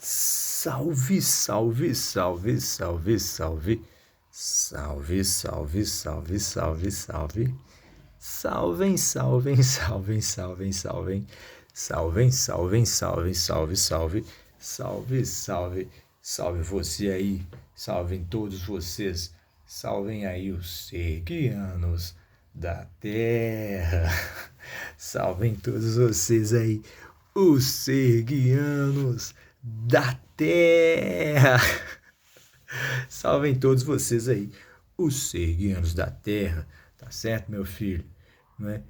Salve, salve, salve, salve, salve. Salve, salve, salve, salve, salve. Salvem, salvem, salvem, salvem, salvem. Salvem, salvem, salvem, salve, salve. Salve, salve, salve você aí. Salvem todos vocês. Salvem aí os serguianos da terra. Salvem todos vocês aí, os serguianos da terra. Salvem todos vocês aí, os serguianos da terra. Tá certo, meu filho? Não é?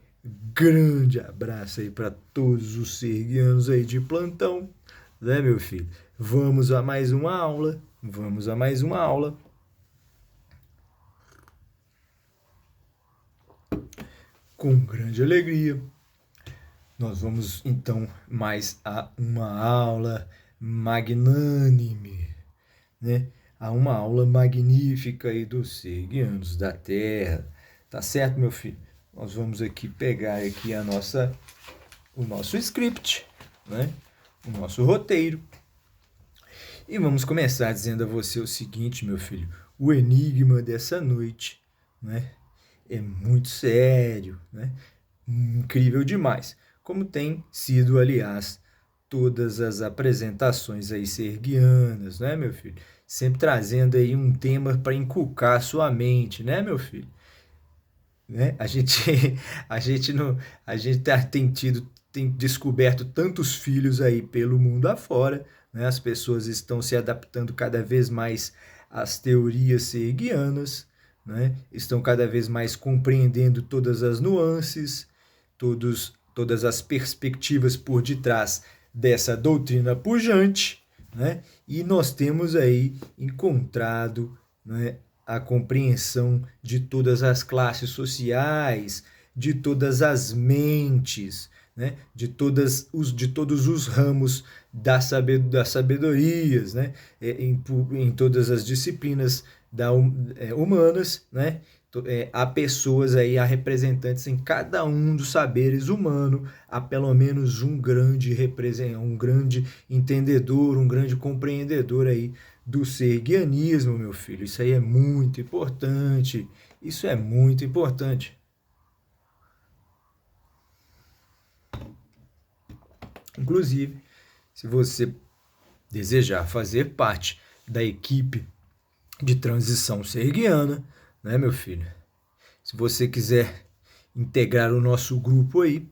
Grande abraço aí para todos os serguianos aí de plantão, né, meu filho? Vamos a mais uma aula. Vamos a mais uma aula. Com grande alegria. Nós vamos então mais a uma aula magnânime, né? A uma aula magnífica aí dos serguianos da terra. Tá certo, meu filho? Nós vamos aqui pegar aqui o nosso script, né? O nosso roteiro. E vamos começar dizendo a você o seguinte, meu filho: o enigma dessa noite, né, é muito sério, né? Incrível demais, como tem sido, aliás, todas as apresentações aí serguianas, né, meu filho? Sempre trazendo aí um tema para inculcar a sua mente, né, meu filho? Né? A gente não, a gente tem descoberto tantos filhos aí pelo mundo afora, né? As pessoas estão se adaptando cada vez mais às teorias serguianas, né? Estão cada vez mais compreendendo todas as nuances, todas as perspectivas por detrás dessa doutrina pujante, né? E nós temos aí encontrado, né, a compreensão de todas as classes sociais, de todas as mentes, né? de todos os ramos das sabedorias, né? em todas as disciplinas humanas, né? Há pessoas aí, há representantes em cada um dos saberes humanos, há pelo menos um grande entendedor, um grande compreendedor aí do serguianismo, meu filho. Isso aí é muito importante. Isso é muito importante. Inclusive, se você desejar fazer parte da equipe de transição serguiana, né, meu filho? Se você quiser integrar o nosso grupo aí,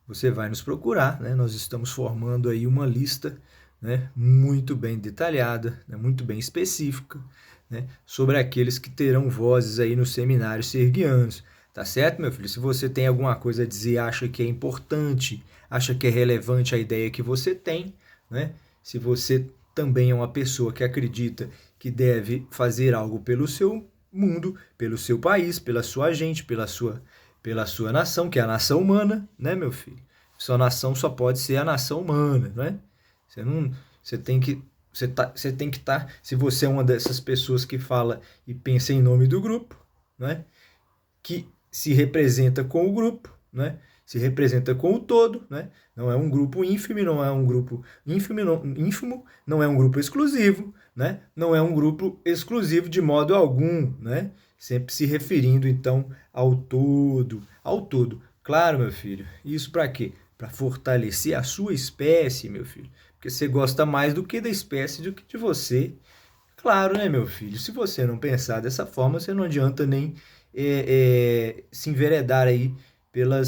você vai nos procurar, né? Nós estamos formando aí uma lista, né, muito bem detalhada, né, muito bem específica, né, sobre aqueles que terão vozes aí nos seminários serguianos. Tá certo, meu filho? Se você tem alguma coisa a dizer, acha que é importante, acha que é relevante a ideia que você tem, né? Se você também é uma pessoa que acredita que deve fazer algo pelo seu mundo, pelo seu país, pela sua gente, pela sua nação, que é a nação humana, né, meu filho? Sua nação só pode ser a nação humana, né? Você não, você tem que você tem que estar, se você é uma dessas pessoas que fala e pensa em nome do grupo, né? Que se representa com o grupo, né? Se representa com o todo, né? Não é um grupo ínfimo, não é um grupo ínfimo, não é um grupo exclusivo, né? Não é um grupo exclusivo de modo algum, né? Sempre se referindo então ao todo, ao todo. Claro, meu filho. Isso para quê? Para fortalecer a sua espécie, meu filho. Porque você gosta mais do que da espécie do que de você. Claro, né, meu filho? Se você não pensar dessa forma, você não adianta nem se enveredar aí pela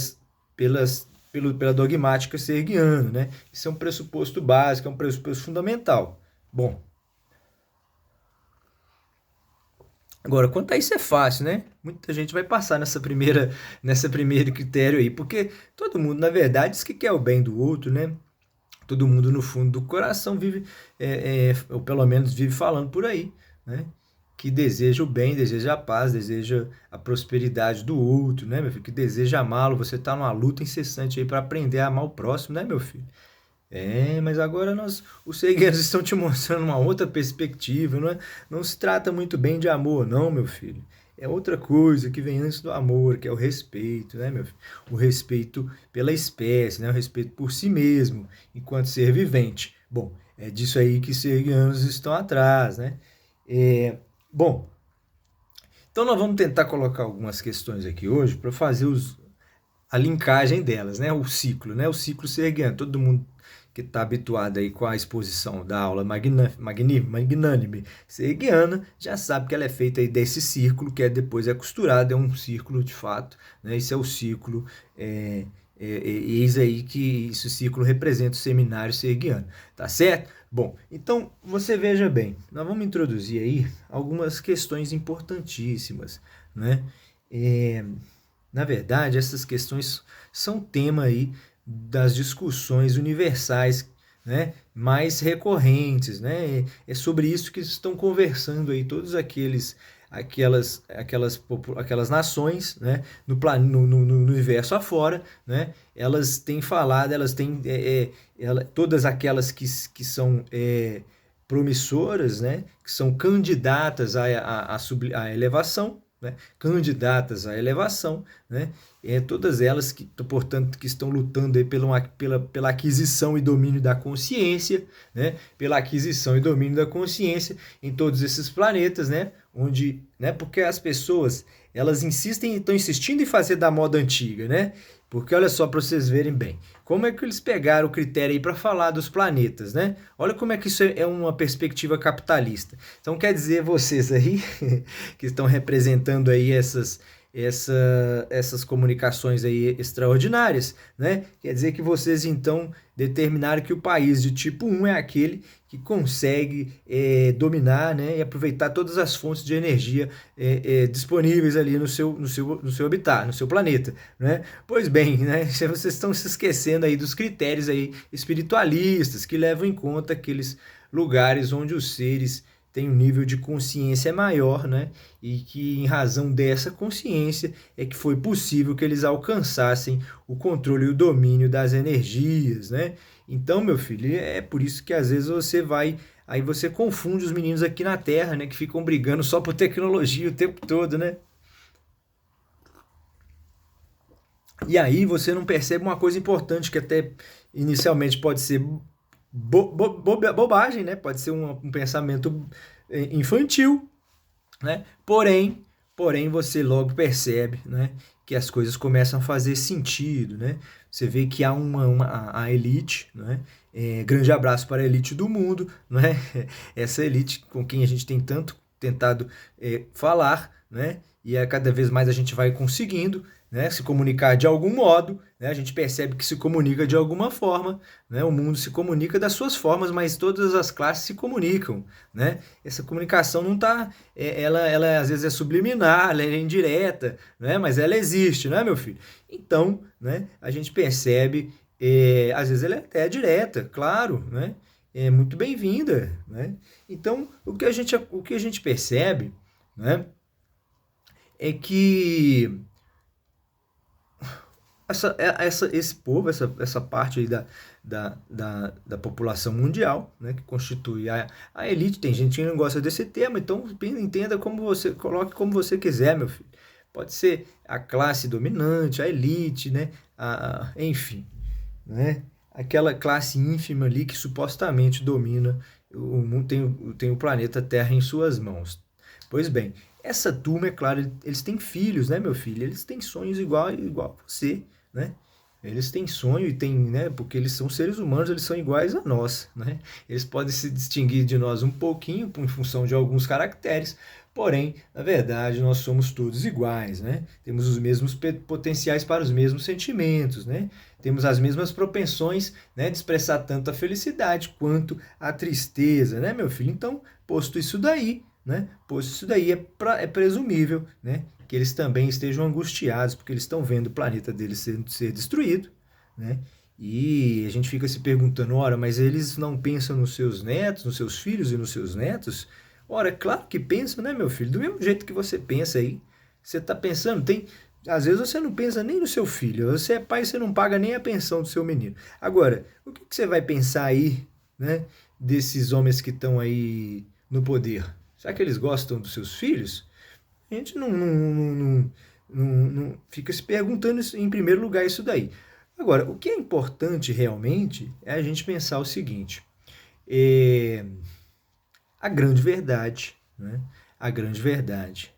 dogmática serguiana, né? Isso é um pressuposto básico, é um pressuposto fundamental. Bom, agora, quanto a isso é fácil, né? Muita gente vai passar nessa primeiro critério aí, porque todo mundo, na verdade, diz que quer o bem do outro, né? Todo mundo, no fundo do coração, vive, ou pelo menos vive falando por aí, né? Que deseja o bem, deseja a paz, deseja a prosperidade do outro, né, meu filho? Que deseja amá-lo. Você está numa luta incessante aí para aprender a amar o próximo, né, meu filho? Mas agora os cegueiros estão te mostrando uma outra perspectiva, não é? Não se trata muito bem de amor, não, meu filho. É outra coisa que vem antes do amor, que é o respeito, né, meu filho? O respeito pela espécie, né? O respeito por si mesmo, enquanto ser vivente. Bom, É disso aí que serguianos estão atrás, né? Bom, então nós vamos tentar colocar algumas questões aqui hoje para fazer a linkagem delas, né? O ciclo, né? O ciclo serguiano. Todo mundo que está habituado aí com a exposição da aula magnânime serguiana já sabe que ela é feita aí desse círculo, que depois é costurado, é um círculo de fato, né? Esse é o círculo, eis aí que esse círculo representa o seminário serguiano, tá certo? Bom, então você veja bem, nós vamos introduzir aí algumas questões importantíssimas, né? Na verdade, essas questões são tema aí das discussões universais, né, mais recorrentes, né? É sobre isso que estão conversando aí todos aquelas nações, né, no universo afora, né? Elas têm falado, elas têm todas aquelas que são promissoras, né, que são candidatas à elevação, né, candidatas à elevação, né, todas elas que, portanto, que estão lutando aí pela aquisição e domínio da consciência, né, pela aquisição e domínio da consciência em todos esses planetas, né, onde, né, porque as pessoas, elas estão insistindo em fazer da moda antiga, né, porque olha só para vocês verem bem, como é que eles pegaram o critério aí para falar dos planetas, né? Olha como é que isso é uma perspectiva capitalista. Então quer dizer, vocês aí que estão representando aí essas comunicações aí extraordinárias, né? Quer dizer que vocês então determinaram que o país de tipo 1 é aquele que consegue dominar, né, e aproveitar todas as fontes de energia disponíveis ali no seu habitat, no seu planeta, né? Pois bem, né, vocês estão se esquecendo aí dos critérios aí espiritualistas que levam em conta aqueles lugares onde os seres têm um nível de consciência maior, né? E que em razão dessa consciência é que foi possível que eles alcançassem o controle e o domínio das energias, né? Então, meu filho, é por isso que às vezes aí você confunde os meninos aqui na Terra, né? Que ficam brigando só por tecnologia o tempo todo, né? E aí você não percebe uma coisa importante que até inicialmente pode ser bobagem, né? Pode ser um pensamento infantil, né? Porém você logo percebe, né, que as coisas começam a fazer sentido, né? Você vê que há a elite, né? Grande abraço para a elite do mundo, né? Essa elite com quem a gente tem tanto tentado falar, né? E cada vez mais a gente vai conseguindo, né, se comunicar de algum modo, né? A gente percebe que se comunica de alguma forma, né? O mundo se comunica das suas formas, mas todas as classes se comunicam, né? Essa comunicação não está, ela às vezes é subliminar, ela é indireta, né? Mas ela existe, né, meu filho? Então, né, a gente percebe, às vezes ela é até direta, claro, né? É muito bem-vinda, né? Então, o que a gente percebe, né, é que esse povo, essa parte aí da população mundial, né, que constitui a elite. Tem gente que não gosta desse termo, então entenda como você, coloque como você quiser, meu filho. Pode ser a classe dominante, a elite, né, enfim, né, aquela classe ínfima ali que supostamente domina o mundo, tem o planeta Terra em suas mãos. Pois bem, essa turma, é claro, eles têm filhos, né, meu filho? Eles têm sonhos igual a você, né? Eles têm sonho e têm, né? Porque eles são seres humanos, eles são iguais a nós, né? Eles podem se distinguir de nós um pouquinho em função de alguns caracteres, porém, na verdade, nós somos todos iguais, né? Temos os mesmos potenciais para os mesmos sentimentos, né? Temos as mesmas propensões, né, de expressar tanto a felicidade quanto a tristeza, né, meu filho? Então, posto isso daí, né? Pois isso daí é presumível, né, que eles também estejam angustiados porque eles estão vendo o planeta deles ser destruído, né? E a gente fica se perguntando, ora, mas eles não pensam nos seus netos, nos seus filhos e nos seus netos? Ora, claro que pensam, né, meu filho? Do mesmo jeito que você pensa aí, você está pensando, às vezes você não pensa nem no seu filho, você é pai e você não paga nem a pensão do seu menino. Agora, o que você vai pensar aí, né, desses homens que estão aí no poder? Será que eles gostam dos seus filhos? A gente não fica se perguntando em primeiro lugar isso daí. Agora, o que é importante realmente é a gente pensar o seguinte: A grande verdade, né? A grande verdade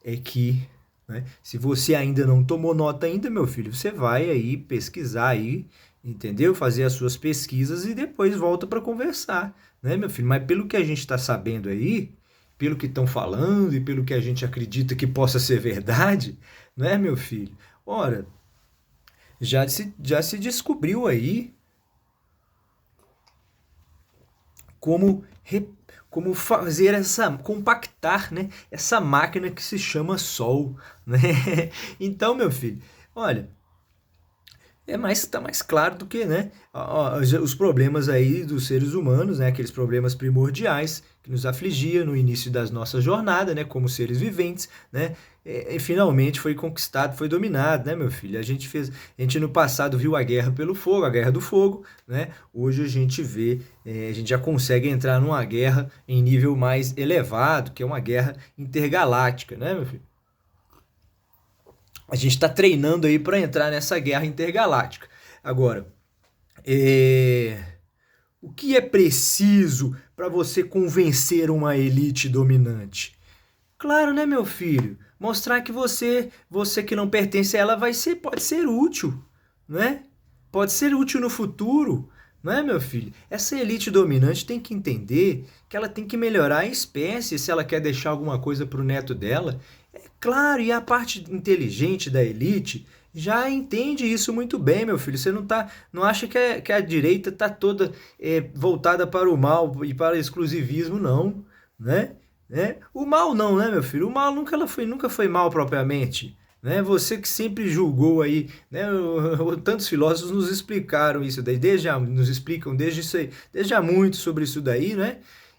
é que, né, se você ainda não tomou nota ainda, meu filho, você vai aí pesquisar aí, entendeu? Fazer as suas pesquisas e depois volta para conversar, né, meu filho? Mas pelo que a gente está sabendo aí, pelo que estão falando e pelo que a gente acredita que possa ser verdade, né, meu filho? Ora, já se descobriu aí como, como fazer compactar, né, essa máquina que se chama Sol, né? Então, meu filho, olha, tá mais claro do que, né, os problemas aí dos seres humanos, né, aqueles problemas primordiais que nos afligia no início das nossas jornadas, né, como seres viventes, né, e finalmente foi conquistado, foi dominado, né, meu filho? A gente no passado viu a guerra pelo fogo, a guerra do fogo, né? Hoje a gente vê, a gente já consegue entrar numa guerra em nível mais elevado, que é uma guerra intergaláctica, né, meu filho? A gente está treinando aí para entrar nessa guerra intergaláctica. Agora, é, o que é preciso para você convencer uma elite dominante? Claro, né, meu filho? Mostrar que você que não pertence a ela pode ser útil, né? Pode ser útil no futuro, não é, meu filho? Essa elite dominante tem que entender que ela tem que melhorar a espécie se ela quer deixar alguma coisa para o neto dela. É claro, e a parte inteligente da elite já entende isso muito bem, meu filho. Você não acha que a direita está toda voltada para o mal e para o exclusivismo, não, né? O mal não, né, meu filho? O mal nunca foi mal propriamente. Né? Você que sempre julgou aí, né? Tantos filósofos nos explicaram isso daí, nos explicam desde há muito sobre isso daí, né?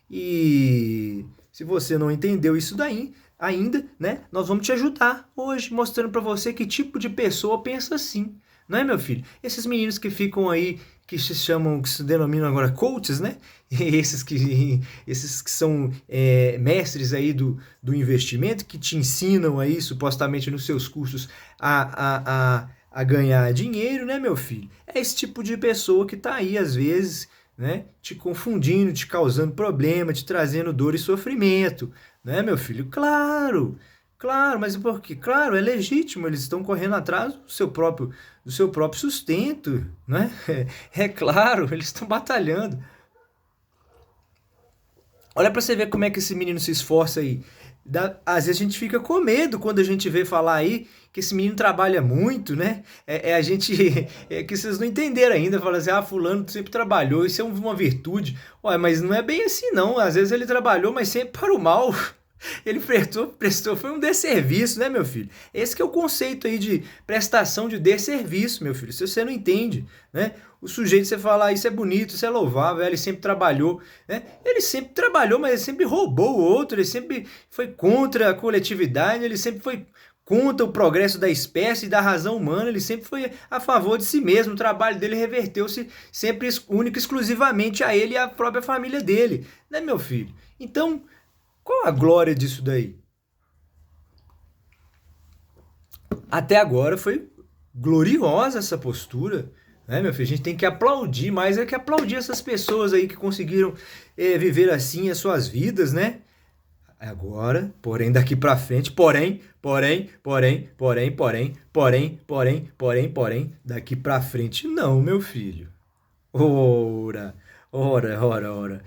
E se você não entendeu isso daí ainda, né? Nós vamos te ajudar hoje, mostrando para você que tipo de pessoa pensa assim, não é, meu filho? Esses meninos que ficam aí, que se denominam agora coaches, né? Esses que são mestres aí do investimento, que te ensinam aí, supostamente nos seus cursos, a ganhar dinheiro, né, meu filho? É esse tipo de pessoa que tá aí, às vezes, né, te confundindo, te causando problema, te trazendo dor e sofrimento, né, meu filho? Claro! Claro, mas por quê? Claro, é legítimo, eles estão correndo atrás do seu próprio sustento, né? É claro, eles estão batalhando. Olha pra você ver como é que esse menino se esforça aí. Às vezes a gente fica com medo quando a gente vê falar aí que esse menino trabalha muito, né? A gente. É que vocês não entenderam ainda. Fala assim, fulano sempre trabalhou, isso é uma virtude. Ué, mas não é bem assim, não. Às vezes ele trabalhou, mas sempre para o mal. Ele prestou, foi um desserviço, né, meu filho? Esse que é o conceito aí de prestação de desserviço, meu filho. Se você não entende, né? O sujeito, você fala, isso é bonito, isso é louvável, ele sempre trabalhou, né? Ele sempre trabalhou, mas ele sempre roubou o outro, ele sempre foi contra a coletividade, ele sempre foi contra o progresso da espécie e da razão humana, ele sempre foi a favor de si mesmo, o trabalho dele reverteu-se sempre único, exclusivamente a ele e à própria família dele, né, meu filho? Então, qual a glória disso daí? Até agora foi gloriosa essa postura, né, meu filho? A gente tem que aplaudir, mais é que aplaudir essas pessoas aí que conseguiram viver assim as suas vidas, né? Agora, porém, daqui pra frente, daqui pra frente não, meu filho. Ora, ora,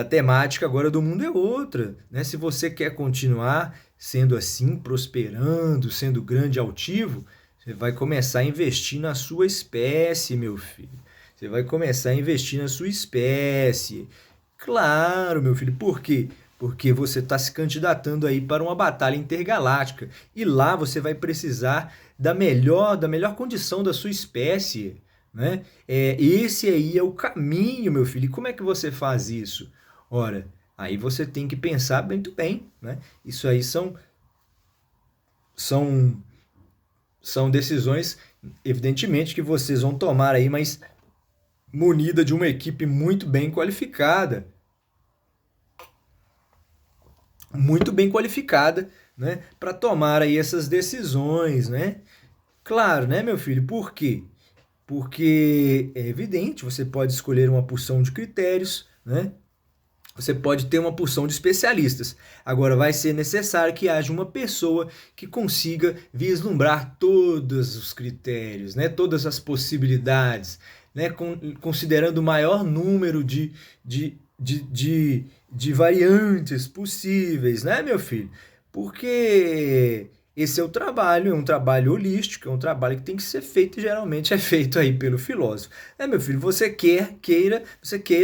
a temática agora do mundo é outra, né? Se você quer continuar sendo assim, prosperando, sendo grande e altivo, você vai começar a investir na sua espécie, meu filho. Você vai começar a investir na sua espécie. Claro, meu filho. Por quê? Porque você está se candidatando aí para uma batalha intergaláctica. E lá você vai precisar da melhor condição da sua espécie, né? Esse aí é o caminho, meu filho. E como é que você faz isso? Ora, aí você tem que pensar muito bem, né? Isso aí são, são decisões, evidentemente, que vocês vão tomar aí, mas munida de uma equipe muito bem qualificada, né, para tomar aí essas decisões, né? Claro, né, meu filho? Por quê? Porque é evidente, você pode escolher uma porção de critérios, né? Você pode ter uma porção de especialistas. Agora, vai ser necessário que haja uma pessoa que consiga vislumbrar todos os critérios, né? Todas as possibilidades, né? Considerando o maior número de variantes possíveis, né, meu filho? Porque esse é um trabalho holístico, é um trabalho que tem que ser feito e geralmente é feito aí pelo filósofo. É, meu filho, você queira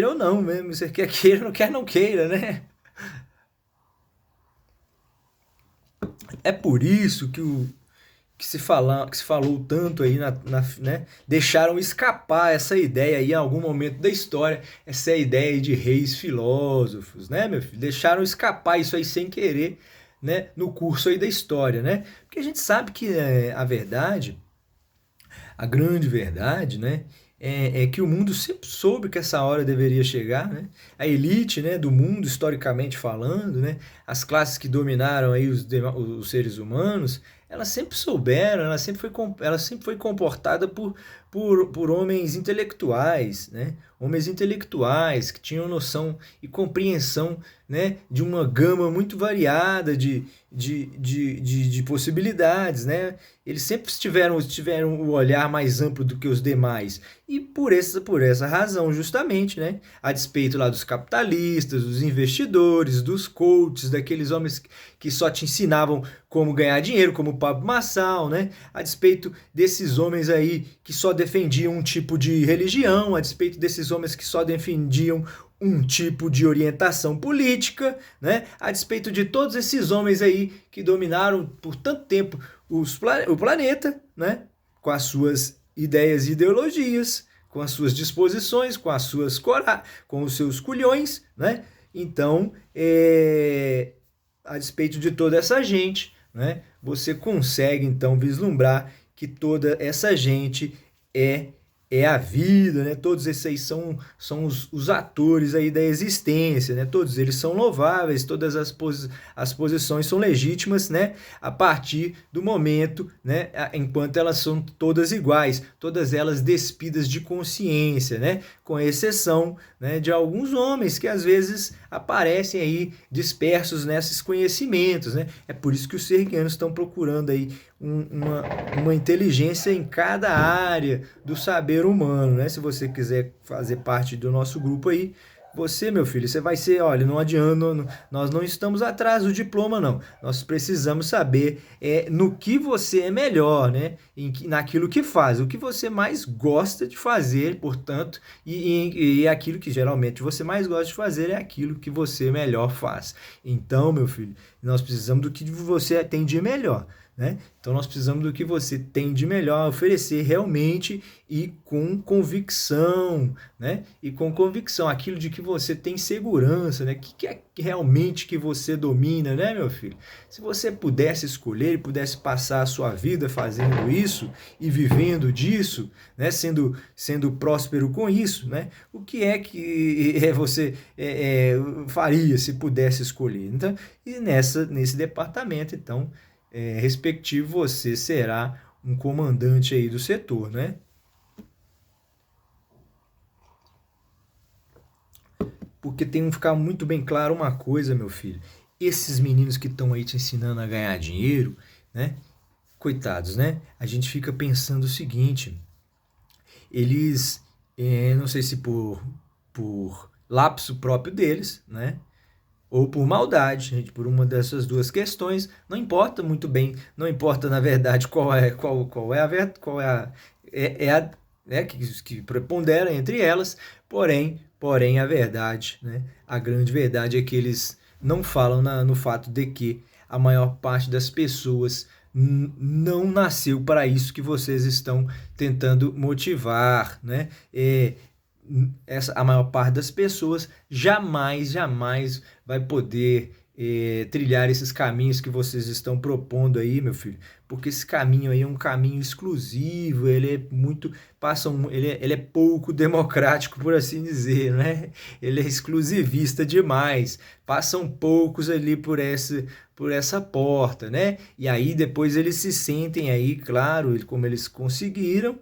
ou não mesmo, você quer queira, não queira, né? É por isso que se falou tanto aí né? Deixaram escapar essa ideia aí em algum momento da história, essa ideia aí de reis filósofos, né, meu filho? Deixaram escapar isso aí sem querer, né, no curso aí da história, né? Porque a gente sabe que a verdade, a grande verdade, né? É que o mundo sempre soube que essa hora deveria chegar, né? A elite, né, do mundo, historicamente falando, né? As classes que dominaram aí os seres humanos, elas sempre souberam, ela sempre foi comportada por homens intelectuais, né? Homens intelectuais que tinham noção e compreensão, né, de uma gama muito variada de possibilidades, né? Eles sempre tiveram o olhar mais amplo do que os demais. E por essa razão, justamente, né? A despeito lá dos capitalistas, dos investidores, dos coaches, daqueles homens que só te ensinavam como ganhar dinheiro, como o Pablo Marçal, né? A despeito desses homens aí que só defendiam um tipo de religião, a despeito desses homens que só defendiam um tipo de orientação política, né? A despeito de todos esses homens aí que dominaram por tanto tempo o planeta, né? Com as suas ideias e ideologias, com as suas disposições, com os seus culhões, né? Então, a despeito de toda essa gente, né? Você consegue então vislumbrar que toda essa gente é a vida, né? Todos esses aí são os atores aí da existência, né? Todos eles são louváveis, todas as posições são legítimas, né? A partir do momento, né? Enquanto elas são todas iguais, todas elas despidas de consciência, né? Com exceção, né, de alguns homens que às vezes aparecem aí dispersos nesses conhecimentos, né? É por isso que os serguianos estão procurando aí uma inteligência em cada área do saber humano, né? Se você quiser fazer parte do nosso grupo aí, você, meu filho, você vai ser, olha, não adianta, nós não estamos atrás do diploma, não. Nós precisamos saber no que você é melhor, né? Naquilo que faz, o que você mais gosta de fazer, portanto, e aquilo que geralmente você mais gosta de fazer é aquilo que você melhor faz. Então, meu filho, nós precisamos do que você tem de melhor. Né? Então nós precisamos do que você tem de melhor a oferecer realmente e com convicção, né? E com convicção, aquilo de que você tem segurança, né? Que é realmente que você domina, né, meu filho? Se você pudesse escolher e pudesse passar a sua vida fazendo isso e vivendo disso, né? Sendo próspero com isso, né? O que é que você faria se pudesse escolher? Então, e nesse departamento, então, respectivo, você será um comandante aí do setor, né? Porque tem que ficar muito bem claro uma coisa, meu filho. Esses meninos que estão aí te ensinando a ganhar dinheiro, né? Coitados, né? A gente fica pensando o seguinte: eles, não sei se por lapso próprio deles, né? Ou por maldade, gente, por uma dessas duas questões, não importa muito bem, não importa na verdade qual é a que prepondera entre elas, porém a verdade, né, a grande verdade é que eles não falam no fato de que a maior parte das pessoas não nasceu para isso que vocês estão tentando motivar, né? A maior parte das pessoas jamais vai poder trilhar esses caminhos que vocês estão propondo aí, meu filho, porque esse caminho aí é um caminho exclusivo, ele é muito, ele é pouco democrático, por assim dizer, né? Ele é exclusivista demais, passam poucos ali por essa porta, né? E aí depois eles se sentem aí, claro, como eles conseguiram,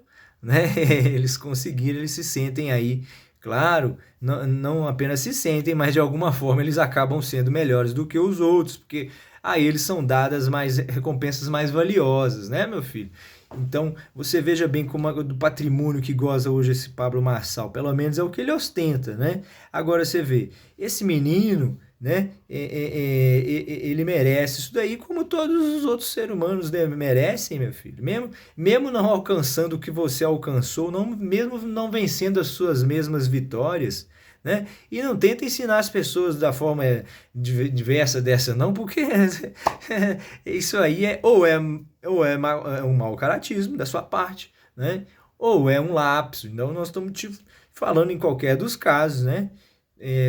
né? Eles conseguiram, eles se sentem aí, claro, não apenas se sentem, mas de alguma forma eles acabam sendo melhores do que os outros, porque a eles são dadas mais recompensas mais valiosas, né, meu filho? Então, você veja bem como do patrimônio que goza hoje esse Pablo Marçal, pelo menos é o que ele ostenta, né? Agora você vê, esse menino, né, ele merece isso daí como todos os outros seres humanos, né, merecem, meu filho. Mesmo não alcançando o que você alcançou, mesmo não vencendo as suas mesmas vitórias, né? E não tenta ensinar as pessoas da forma diversa dessa, não, porque isso aí é um mau caratismo da sua parte, né? Ou é um lapso. Então, nós estamos te falando em qualquer dos casos, né?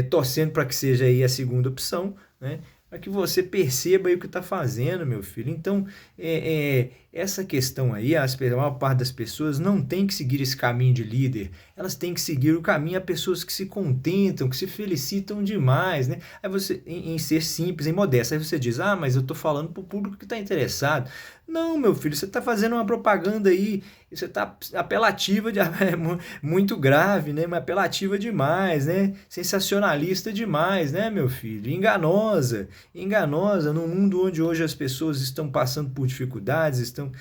Torcendo para que seja aí a segunda opção, né? Para que você perceba aí o que está fazendo, meu filho. Então, essa questão aí, a maior parte das pessoas não tem que seguir esse caminho de líder. Elas têm que seguir o caminho a pessoas que se contentam, que se felicitam demais, né? Aí você, em ser simples, em modesto. Aí você diz, ah, mas eu estou falando para o público que está interessado. Não, meu filho, você está fazendo uma propaganda aí, você está apelativa, muito grave, né? Mas apelativa demais, né? Sensacionalista demais, né, meu filho? Enganosa num mundo onde hoje as pessoas estão passando por dificuldades, estão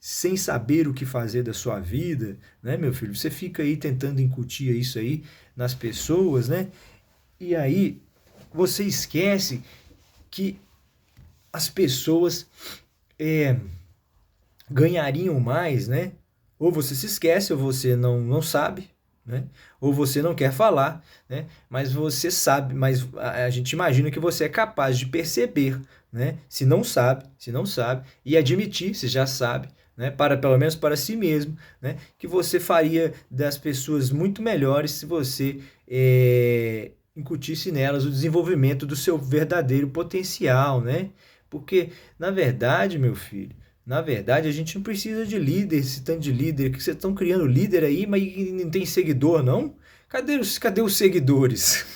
sem saber o que fazer da sua vida, né, meu filho? Você fica aí tentando incutir isso aí nas pessoas, né? E aí você esquece que as pessoas é, ganhariam mais, né? Ou você se esquece, ou você não sabe, né? Ou você não quer falar, né? Mas você sabe, mas a gente imagina que você é capaz de perceber, né? Se não sabe, e admitir, se já sabe, né? Pelo menos para si mesmo, né? Que você faria das pessoas muito melhores se você incutisse nelas o desenvolvimento do seu verdadeiro potencial, né? Porque, na verdade, meu filho, na verdade, a gente não precisa de líder, esse tanto de líder, que vocês estão criando líder aí, mas não tem seguidor, não? Cadê os seguidores?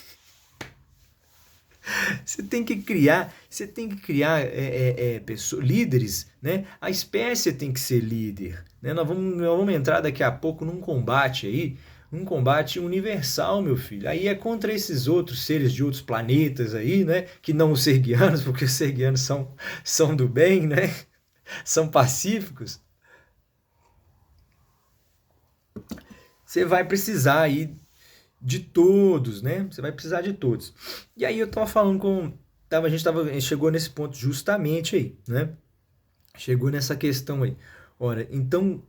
Você tem que criar líderes, né? A espécie tem que ser líder, né? Nós vamos entrar daqui a pouco num combate aí, um combate universal, meu filho. Aí é contra esses outros seres de outros planetas aí, né? Que não os serguianos, porque os serguianos são do bem, né? São pacíficos. Você vai precisar aí de todos, né? Você vai precisar de todos. E aí eu tava falando a gente chegou nesse ponto justamente aí, né? Chegou nessa questão aí. Ora, então,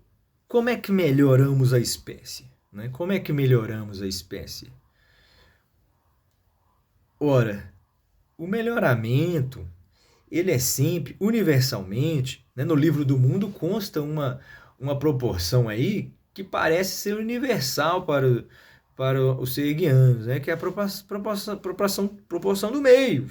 como é que melhoramos a espécie? Né? Como é que melhoramos a espécie? Ora, o melhoramento, ele é sempre, universalmente, né? No livro do mundo consta uma proporção aí que parece ser universal para os serguianos, né? Que é a proporção do meio.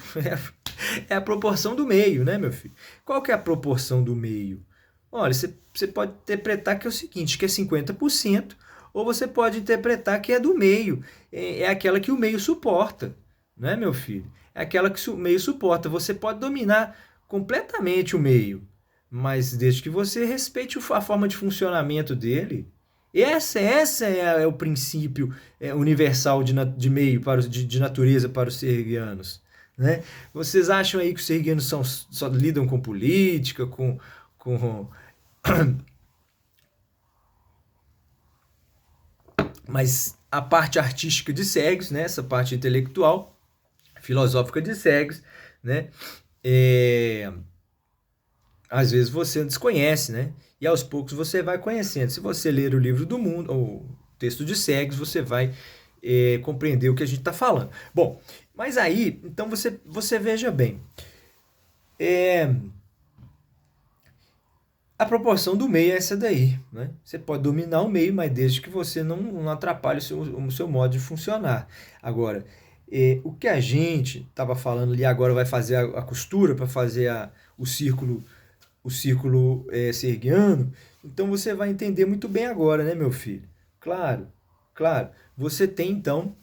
É a proporção do meio, né, meu filho? Qual que é a proporção do meio? Olha, você pode interpretar que é o seguinte, que é 50%, ou você pode interpretar que é do meio. É aquela que o meio suporta, né, meu filho? É aquela que o meio suporta. Você pode dominar completamente o meio, mas desde que você respeite a forma de funcionamento dele. Essa é o princípio universal de meio de natureza para os serguianos, né? Vocês acham aí que os serguianos só lidam com política, com mas a parte artística de Cegos, né? Essa parte intelectual, filosófica de Cegos, né? Às vezes você desconhece, né? E aos poucos você vai conhecendo. Se você ler o livro do mundo, ou o texto de Cegos, você vai compreender o que a gente está falando. Bom, mas aí, então você veja bem. A proporção do meio é essa daí, né? Você pode dominar o meio, mas desde que você não atrapalhe o seu modo de funcionar. Agora, o que a gente estava falando ali agora vai fazer a costura para fazer o círculo serguiano, então você vai entender muito bem agora, né, meu filho? Claro, claro. Você tem, então,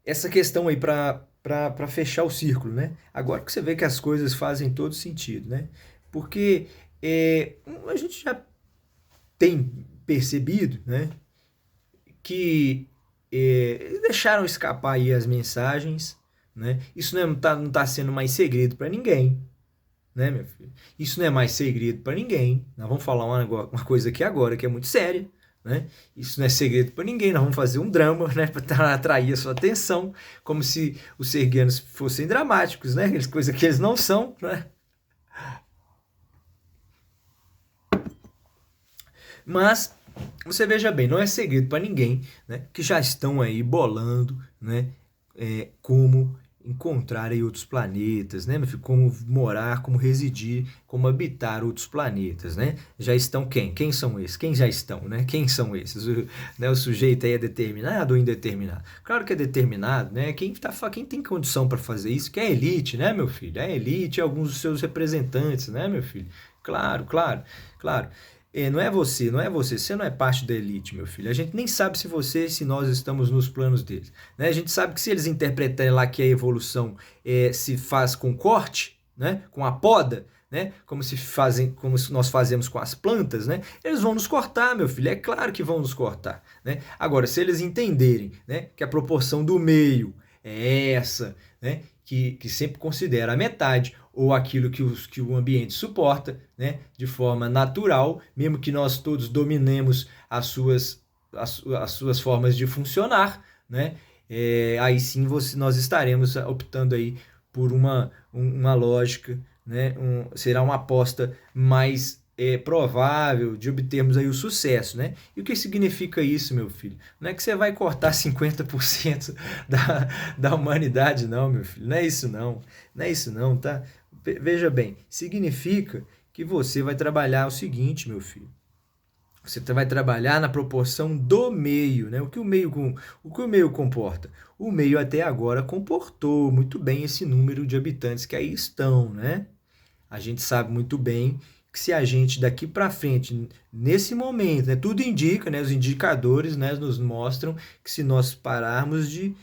essa questão aí para fechar o círculo, né? Agora que você vê que as coisas fazem todo sentido, né? Porque a gente já tem percebido, né, que deixaram escapar aí as mensagens, né? Isso não tá sendo mais segredo para ninguém, né, meu filho? Isso não é mais segredo para ninguém. Nós vamos falar uma coisa aqui agora que é muito séria, né? Isso não é segredo para ninguém. Nós vamos fazer um drama, né, para atrair a sua atenção, como se os serguianos fossem dramáticos, né? Coisa que eles não são, né? Mas você veja bem, não é segredo para ninguém, né, que já estão aí bolando, né, como encontrar aí outros planetas, né, meu filho? Como morar, como residir, como habitar outros planetas, né? Já estão quem? Quem são esses? Quem já estão, né? Quem são esses? O sujeito aí é determinado ou indeterminado? Claro que é determinado, né? Quem tem condição para fazer isso, que é a elite, né, meu filho? É a elite e alguns dos seus representantes, né, meu filho? Claro, claro, claro. Você não é parte da elite, meu filho. A gente nem sabe se nós estamos nos planos deles, né? A gente sabe que se eles interpretarem lá que a evolução se faz com corte, né? Com a poda, né? Como se nós fazemos com as plantas, né? Eles vão nos cortar, meu filho. É claro que vão nos cortar, né? Agora, se eles entenderem, né, que a proporção do meio é essa, né? Que sempre considera a metade ou aquilo que o ambiente suporta, né, de forma natural, mesmo que nós todos dominemos as suas formas de funcionar, né, aí sim nós estaremos optando aí por uma lógica, né, será uma aposta mais provável de obtermos aí o sucesso, né? E o que significa isso, meu filho? Não é que você vai cortar 50% da humanidade, não, meu filho. Não é isso, não. Não é isso, não, tá? Veja bem, significa que você vai trabalhar o seguinte, meu filho. Você vai trabalhar na proporção do meio, né? O que o meio comporta? O meio até agora comportou muito bem esse número de habitantes que aí estão, né? A gente sabe muito bem que se a gente daqui para frente, nesse momento, né, tudo indica, né, os indicadores, né, nos mostram que se nós pararmos de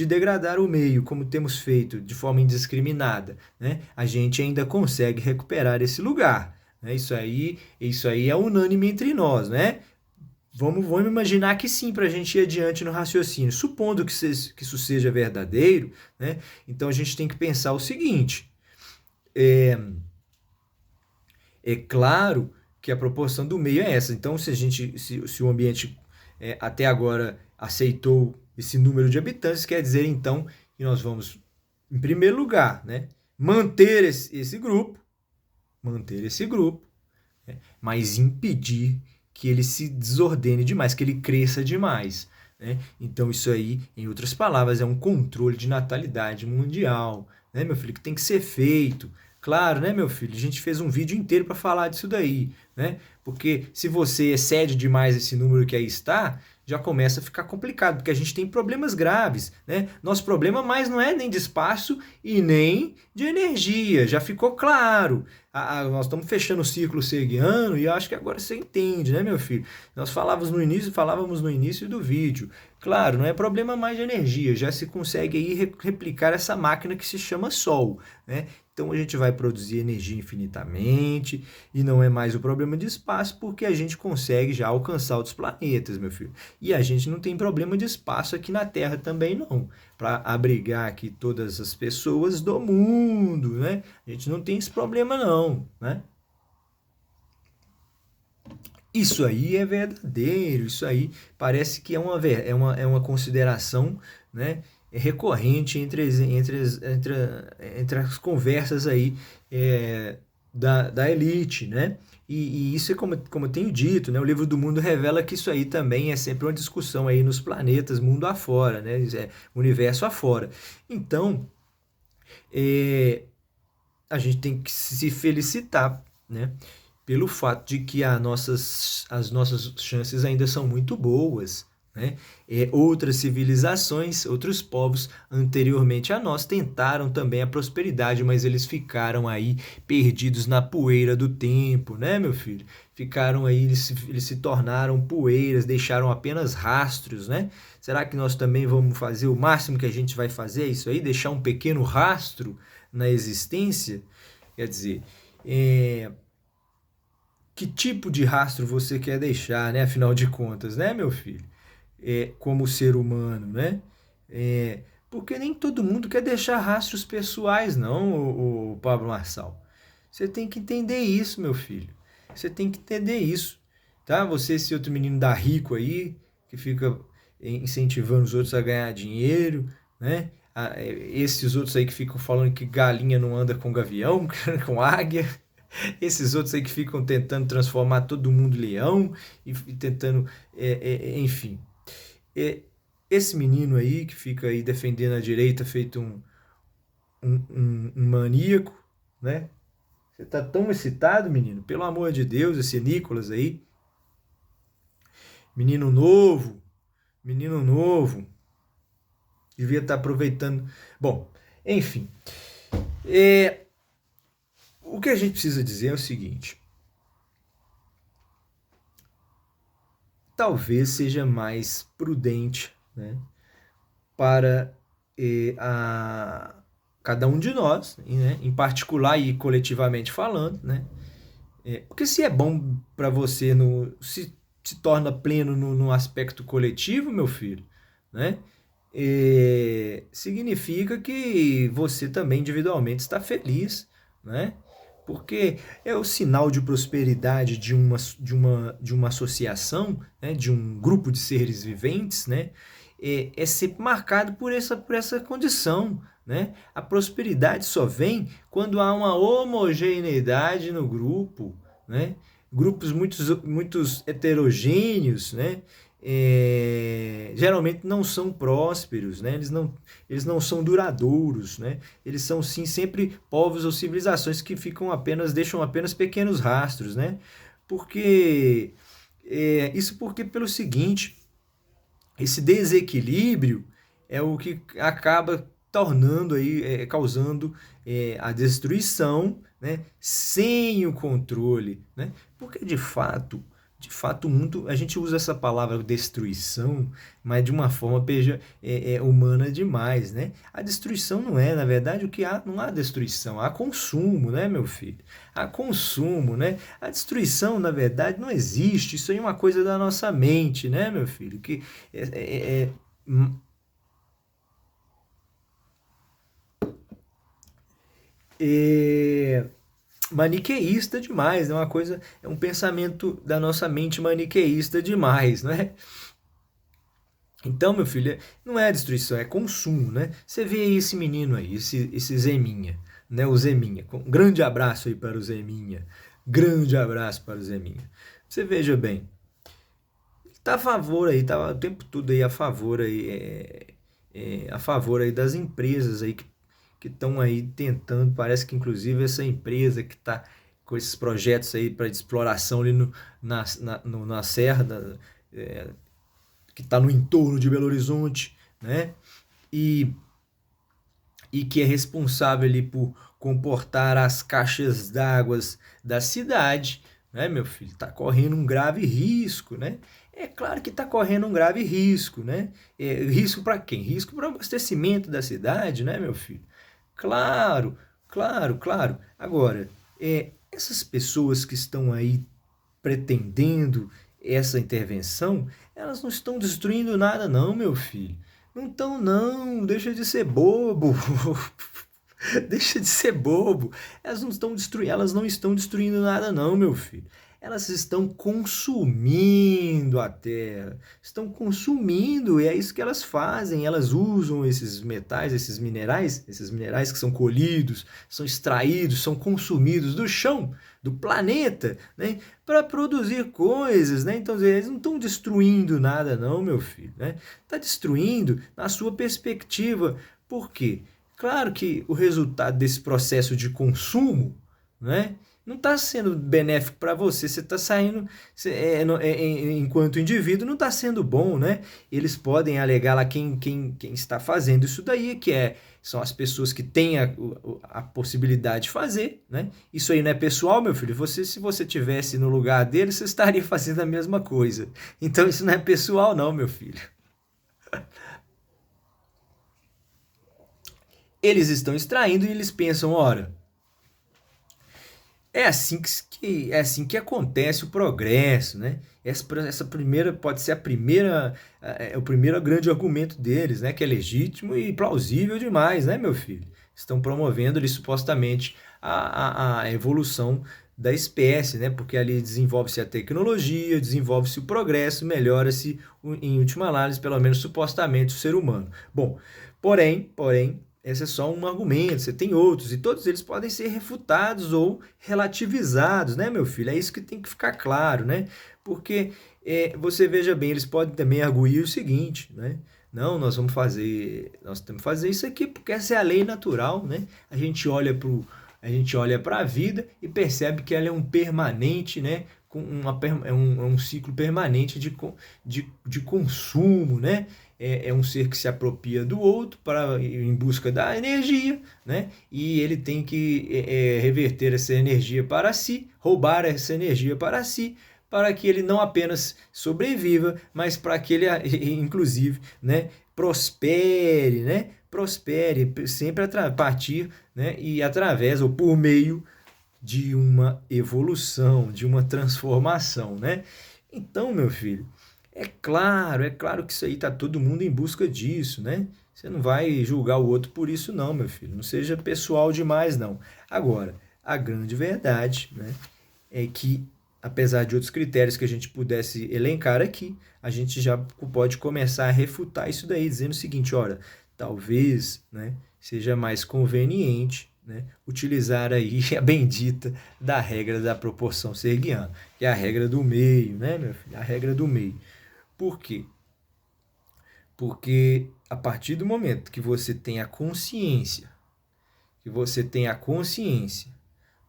degradar o meio, como temos feito de forma indiscriminada, né, a gente ainda consegue recuperar esse lugar. Né? Isso aí é unânime entre nós, né? Vamos imaginar que sim, para a gente ir adiante no raciocínio. Supondo que isso seja verdadeiro, né? Então a gente tem que pensar o seguinte: é claro que a proporção do meio é essa. Então, se o ambiente até agora aceitou esse número de habitantes, quer dizer então que nós vamos, em primeiro lugar, né, manter esse grupo, né, mas impedir que ele se desordene demais, que ele cresça demais. Né? Então, isso aí, em outras palavras, é um controle de natalidade mundial, né, meu filho, que tem que ser feito. Claro, né, meu filho? A gente fez um vídeo inteiro para falar disso daí, né? Porque se você excede demais esse número que aí está, já começa a ficar complicado, porque a gente tem problemas graves, né? Nosso problema mais não é nem de espaço e nem de energia, já ficou claro. Nós estamos fechando o círculo seguiano e eu acho que agora você entende, né, meu filho? Nós falávamos no início do vídeo. Claro, não é problema mais de energia, já se consegue aí replicar essa máquina que se chama Sol, né? Então a gente vai produzir energia infinitamente e não é mais o problema de espaço porque a gente consegue já alcançar outros planetas, meu filho. E a gente não tem problema de espaço aqui na Terra também não, para abrigar aqui todas as pessoas do mundo, né? A gente não tem esse problema não, né? Isso aí é verdadeiro, isso aí parece que é uma consideração, né, recorrente entre as conversas aí da elite, né? E isso é como eu tenho dito, né? O livro do mundo revela que isso aí também é sempre uma discussão aí nos planetas, mundo afora, né? Universo afora. Então, a gente tem que se felicitar, né? Pelo fato de que as nossas chances ainda são muito boas. Né? Outras civilizações, outros povos anteriormente a nós tentaram também a prosperidade, mas eles ficaram aí perdidos na poeira do tempo, né, meu filho? Ficaram aí, eles se tornaram poeiras, deixaram apenas rastros, né? Será que nós também vamos fazer o máximo que a gente vai fazer isso aí? Deixar um pequeno rastro na existência? Quer dizer, que tipo de rastro você quer deixar, né? Afinal de contas, né, meu filho? Como ser humano, né? Porque nem todo mundo quer deixar rastros pessoais, não, o Pablo Marçal. Você tem que entender isso, meu filho. Você tem que entender isso, tá? Você, esse outro menino da Rico aí, que fica incentivando os outros a ganhar dinheiro, né? Esses outros aí que ficam falando que galinha não anda com gavião, com águia. Esses outros aí que ficam tentando transformar todo mundo em leão e tentando, enfim. É, esse menino aí que fica aí defendendo a direita feito um maníaco, né? Você tá tão excitado, menino? Pelo amor de Deus, esse Nicolas aí. Menino novo, menino novo. Devia estar aproveitando. Bom, enfim. O que a gente precisa dizer é o seguinte. Talvez seja mais prudente, né, para cada um de nós, né, em particular e coletivamente falando, né, porque se é bom para você, se torna pleno no aspecto coletivo, meu filho, né, significa que você também individualmente está feliz, né? Porque é o sinal de prosperidade de uma associação, né? De um grupo de seres viventes, né? É sempre marcado por essa condição, né? A prosperidade só vem quando há uma homogeneidade no grupo, né? Grupos muitos heterogêneos, né? Geralmente não são prósperos, né? Eles não são duradouros, né? Eles são sim sempre povos ou civilizações que deixam apenas pequenos rastros, né? Porque isso porque pelo seguinte, esse desequilíbrio é o que acaba tornando aí, causando a destruição, né, sem o controle, né? Porque de fato, muito a gente usa essa palavra destruição, mas de uma forma humana demais, né? A destruição não é, na verdade, o que há, não há destruição, há consumo, né, meu filho? Há consumo, né? A destruição, na verdade, não existe. Isso aí é uma coisa da nossa mente, né, meu filho? Que é, é, é, é maniqueísta demais, é uma coisa, é um pensamento da nossa mente maniqueísta demais, né? Então, meu filho, não é destruição, é consumo, né? Você vê aí esse menino aí, esse Zeminha, né? O Zeminha. Um grande abraço aí para o Zeminha. Grande abraço para o Zeminha. Você veja bem, tá a favor aí, tá o tempo todo aí a favor aí, a favor aí das empresas aí que estão aí tentando, parece que inclusive essa empresa que está com esses projetos aí para exploração ali na Serra, é, que está no entorno de Belo Horizonte, né? E, e que é responsável ali por comportar as caixas d'água da cidade, né, meu filho? Está correndo um grave risco, né? É claro que está correndo um grave risco, né? Risco para quem? Risco para o abastecimento da cidade, né, meu filho? Claro, claro, claro. Agora, essas pessoas que estão aí pretendendo essa intervenção, elas não estão destruindo nada, não, meu filho. Não estão, não. Deixa de ser bobo. Deixa de ser bobo. Elas não estão destruindo nada, não, meu filho. Elas estão consumindo a terra. Estão consumindo, e é isso que elas fazem. Elas usam esses metais, esses minerais que são colhidos, são extraídos, são consumidos do chão, do planeta, né, para produzir coisas, né? Então eles não estão destruindo nada, não, meu filho, né? Está destruindo na sua perspectiva. Por quê? Claro que o resultado desse processo de consumo, né, não está sendo benéfico para você. Você está saindo, enquanto indivíduo, não está sendo bom, né? Eles podem alegar lá quem está fazendo isso daí, são as pessoas que têm a possibilidade de fazer, né? Isso aí não é pessoal, meu filho. Se você tivesse no lugar deles, você estaria fazendo a mesma coisa. Então isso não é pessoal, não, meu filho. Eles estão extraindo e eles pensam, ora, É assim que acontece o progresso, né? Essa primeira pode ser a primeira, o primeiro grande argumento deles, né? Que é legítimo e plausível demais, né, meu filho? Estão promovendo ali supostamente a evolução da espécie, né? Porque ali desenvolve-se a tecnologia, desenvolve-se o progresso, melhora-se, em última análise, pelo menos supostamente, o ser humano. Bom, porém, esse é só um argumento, você tem outros, e todos eles podem ser refutados ou relativizados, né, meu filho? É isso que tem que ficar claro, né? Porque você veja bem, eles podem também arguir o seguinte, né? Não, nós temos que fazer isso aqui porque essa é a lei natural, né? A gente olha para a vida e percebe que ela é um permanente, né? É um ciclo permanente de consumo, né? É um ser que se apropria do outro em busca da energia, né? E ele tem que reverter essa energia para si, roubar essa energia para que ele não apenas sobreviva, mas para que ele, inclusive, né, prospere, né? Prospere sempre a partir, né, e através ou por meio de uma evolução, de uma transformação, né? Então, meu filho, é claro que isso aí tá todo mundo em busca disso, né? Você não vai julgar o outro por isso não, meu filho. Não seja pessoal demais, não. Agora, a grande verdade, né, é que apesar de outros critérios que a gente pudesse elencar aqui, a gente já pode começar a refutar isso daí, dizendo o seguinte, olha, talvez, né, seja mais conveniente, né, utilizar aí a bendita da regra da proporção serguiana, que é a regra do meio, né, meu filho? A regra do meio. Por quê? Porque a partir do momento que você tem a consciência, que você tem a consciência,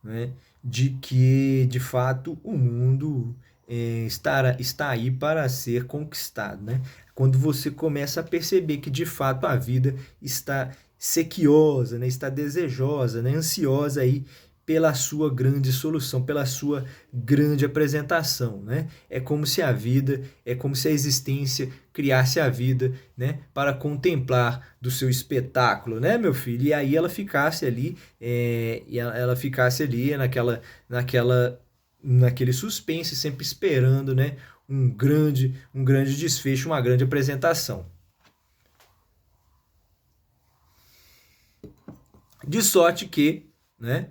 né, de que, de fato, o mundo está aí para ser conquistado. Né? Quando você começa a perceber que, de fato, a vida está sequiosa, né, está desejosa, né, ansiosa aí pela sua grande solução, pela sua grande apresentação, né? É como se a vida, é como se a existência criasse a vida, né, para contemplar do seu espetáculo, né, meu filho? E aí ela ficasse ali, e ela ficasse ali naquele suspense, sempre esperando, né, um grande desfecho, uma grande apresentação. De sorte que, né,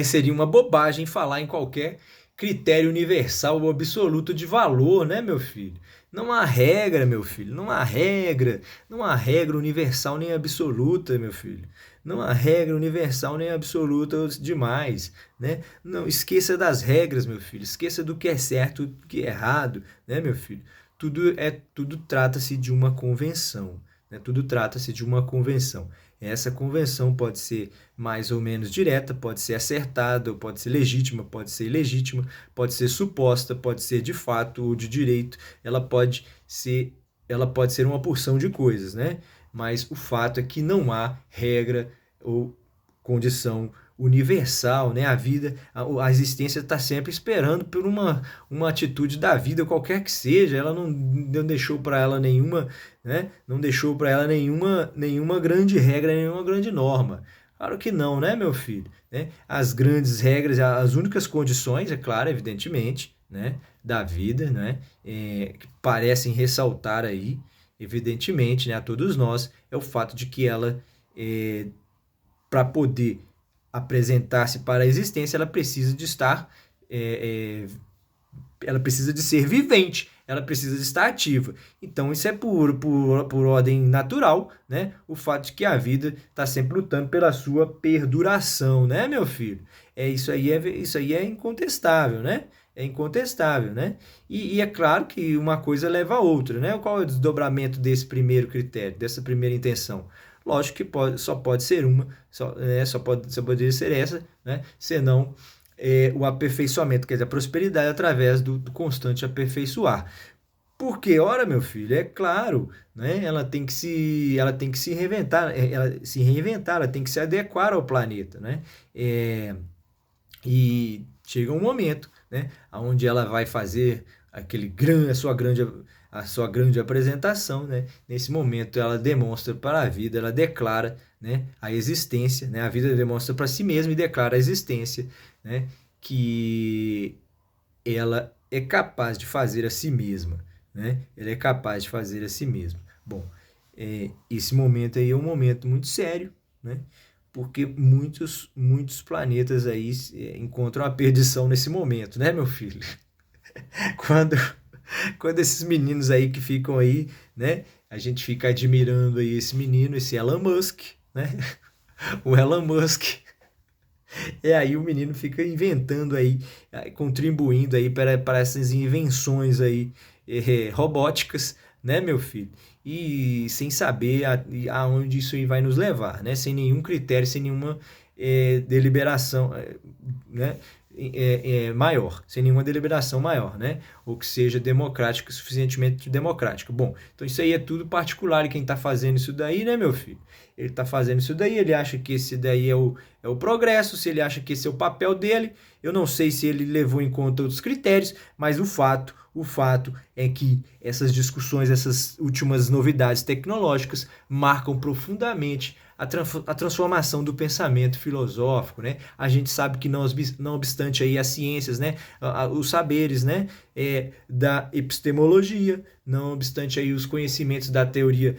seria uma bobagem falar em qualquer critério universal ou absoluto de valor, né, meu filho? Não há regra, meu filho, não há regra universal nem absoluta, meu filho. Não há regra universal nem absoluta demais, né? Não esqueça das regras, meu filho. Esqueça do que é certo, do que é errado, né, meu filho? Tudo trata-se de uma convenção, né? Tudo trata-se de uma convenção. Essa convenção pode ser mais ou menos direta, pode ser acertada, pode ser legítima, pode ser ilegítima, pode ser suposta, pode ser de fato ou de direito, ser, ela pode ser uma porção de coisas, né? Mas o fato é que não há regra ou condição universal, né? A vida, a existência está sempre esperando por uma atitude da vida, qualquer que seja. Ela não deixou para ela nenhuma, né? Não deixou para ela nenhuma grande regra, nenhuma grande norma. Claro que não, né, meu filho? Né? As grandes regras, as únicas condições, é claro, evidentemente, né, da vida, né, que parecem ressaltar aí, evidentemente, né, a todos nós, é o fato de que ela, para poder apresentar-se para a existência, ela precisa de estar, ela precisa de ser vivente, ela precisa de estar ativa. Então isso é por ordem natural, né? O fato de que a vida está sempre lutando pela sua perduração, né, meu filho? Isso aí é incontestável, né? É incontestável, né? E é claro que uma coisa leva a outra, né? Qual é o desdobramento desse primeiro critério, dessa primeira intenção? Lógico que só pode ser uma, só poderia ser essa, né? Senão o aperfeiçoamento, quer dizer, a prosperidade através do constante aperfeiçoar. Porque, ora, meu filho, é claro, né? Ela tem que se reinventar, ela tem que se adequar ao planeta, né? E chega um momento, né, onde ela vai fazer a sua grande apresentação, né? Nesse momento ela demonstra para a vida, ela declara, né, a existência, né? A vida demonstra para si mesma e declara a existência, né, que ela é capaz de fazer a si mesma, né? Ela é capaz de fazer a si mesma. Bom, esse momento aí é um momento muito sério, né? Porque muitos planetas aí encontram a perdição nesse momento, né, meu filho? Quando, quando esses meninos aí que ficam aí, né? A gente fica admirando aí esse menino, esse Elon Musk, né? O Elon Musk. Aí o menino fica inventando aí, contribuindo aí para essas invenções aí robóticas, né, meu filho? E sem saber aonde isso aí vai nos levar, né? Sem nenhum critério, sem nenhuma deliberação, né? Maior, sem nenhuma deliberação maior, né? Ou que seja democrática, suficientemente democrática. Bom, então isso aí é tudo particular e quem está fazendo isso daí, né, meu filho? Ele está fazendo isso daí, ele acha que esse daí é o progresso, se ele acha que esse é o papel dele. Eu não sei se ele levou em conta outros critérios, mas o fato é que essas discussões, essas últimas novidades tecnológicas marcam profundamente a transformação do pensamento filosófico, né? A gente sabe que não obstante aí as ciências, né, os saberes, né, da epistemologia, não obstante aí os conhecimentos da teoria,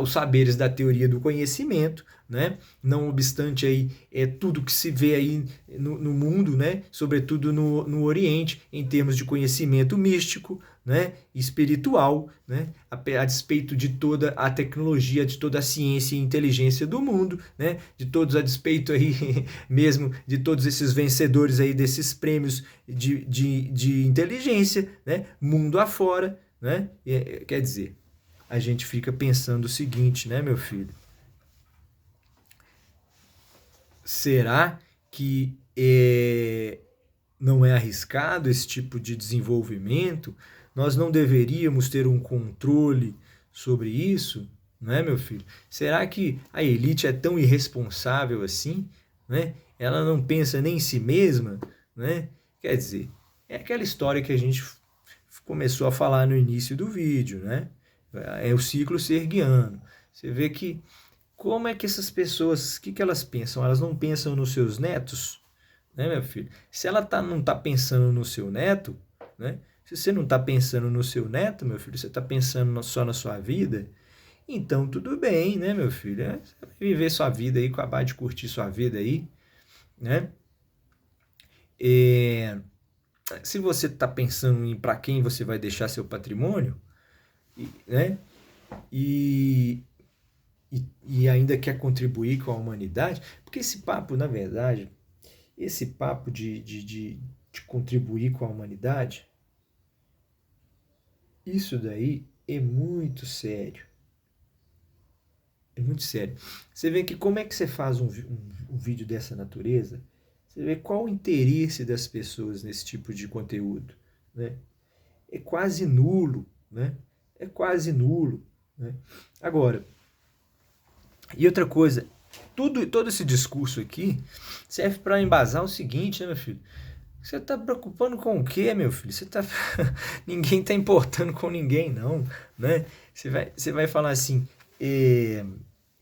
os saberes da teoria do conhecimento, né, não obstante aí tudo que se vê aí no mundo, né, sobretudo no Oriente, em termos de conhecimento místico, né, espiritual, né, a despeito de toda a tecnologia, de toda a ciência e inteligência do mundo, né, de todos a despeito aí mesmo de todos esses vencedores aí desses prêmios de inteligência, né, mundo afora, né, quer dizer, a gente fica pensando o seguinte, né, meu filho, será que não é arriscado esse tipo de desenvolvimento? Nós não deveríamos ter um controle sobre isso, não é, meu filho? Será que a elite é tão irresponsável assim, né? Ela não pensa nem em si mesma, né? Quer dizer, é aquela história que a gente começou a falar no início do vídeo, né? É o ciclo serguiano. Você vê que como é que essas pessoas, o que elas pensam? Elas não pensam nos seus netos, né, meu filho? Se ela não está pensando no seu neto, né? Se você não está pensando no seu neto, meu filho, você está pensando só na sua vida, então tudo bem, né, meu filho? Você vai viver sua vida aí, acabar de curtir sua vida aí, né? Se você está pensando em para quem você vai deixar seu patrimônio, né? E, e ainda quer contribuir com a humanidade, porque esse papo, na verdade, esse papo de contribuir com a humanidade, isso daí é muito sério. É muito sério. Você vê que como é que você faz um vídeo dessa natureza, você vê qual o interesse das pessoas nesse tipo de conteúdo, né? É quase nulo, né? É quase nulo, né? Agora, e outra coisa, todo esse discurso aqui serve para embasar o seguinte, né, meu filho? Você está preocupando com o quê, meu filho? Ninguém está importando com ninguém, não, né? Você vai falar assim,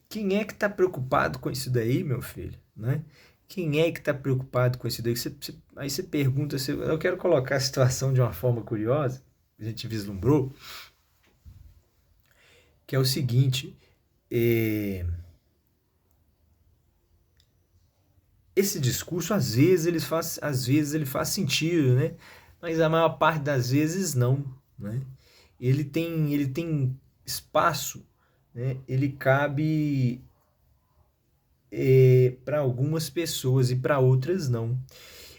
quem é que está preocupado com isso daí, meu filho, né? Quem é que está preocupado com isso daí? Aí você pergunta, eu quero colocar a situação de uma forma curiosa, a gente vislumbrou, que é o seguinte, esse discurso às vezes ele faz sentido, né? Mas a maior parte das vezes não, né? Ele tem espaço, né? Ele cabe para algumas pessoas e para outras não.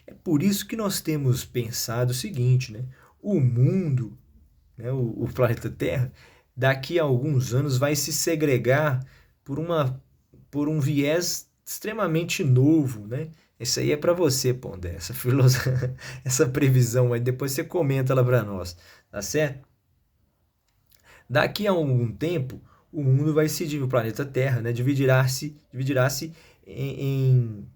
É por isso que nós temos pensado o seguinte, né? O mundo, né? O planeta Terra, daqui a alguns anos vai se segregar por por um viés extremamente novo, né? Isso aí é para você, Pondé, essa previsão aí, depois você comenta ela para nós, tá certo? Daqui a algum tempo, o mundo vai se dividir, o planeta Terra, né? Dividirá-se em,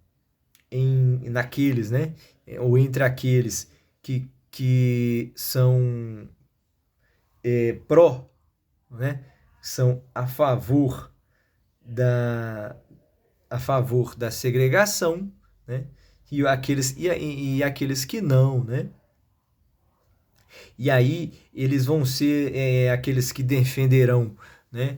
naqueles, né? Ou entre aqueles que são pró, né? São a favor da segregação, né? E aqueles que não, né? E aí eles vão ser aqueles que defenderão, né,